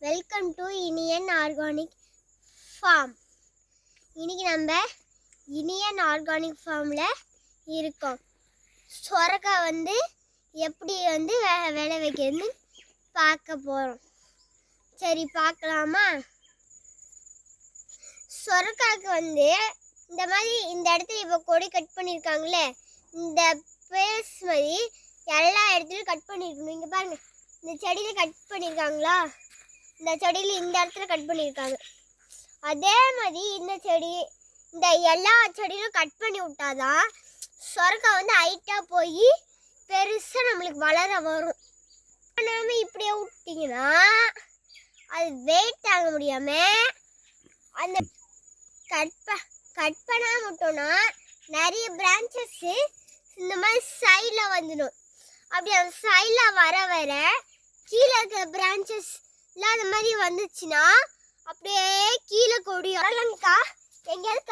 Welcome to Iniyan organic form. இன்னைக்கு நம்ம Iniyan organic ஃபார்மில் இருக்கோம். சொரக்காய் எப்படி விளை வைக்கிறதுன்னு பார்க்க போகிறோம். சரி, பார்க்கலாமா? சொரக்காய்க்கு இந்த மாதிரி இந்த இடத்துல இப்போ கொடி கட் பண்ணியிருக்காங்களே, இந்த பேஸ் மாதிரி எல்லா இடத்துலையும் கட் பண்ணியிருக்கணும். இங்கே பாருங்க, இந்த செடியில் கட் பண்ணியிருக்காங்களா? இந்த செடியில் இந்த இடத்துல கட் பண்ணியிருக்காங்க. அதே மாதிரி இந்த எல்லா செடியிலும் கட் பண்ணி விட்டாதான் சொரக்காய் ஹைட்டாக போய் பெருசாக நம்மளுக்கு வளர வரும். நம்ம இப்படியே விட்டிங்கன்னா அது வெயிட் தாங்க முடியாமல் அந்த கட் பண்ணாமல் விட்டோன்னா நிறைய பிரான்ச்சஸ் இந்த மாதிரி சைடில் வந்துடும். அப்படி அந்த சைடில் வர கீழே இருக்கிற பிரான்ச்சஸ் எல்லாம் அந்த மாதிரி வந்துச்சுன்னா அப்படியே கீழே கொடி எங்கேயாவது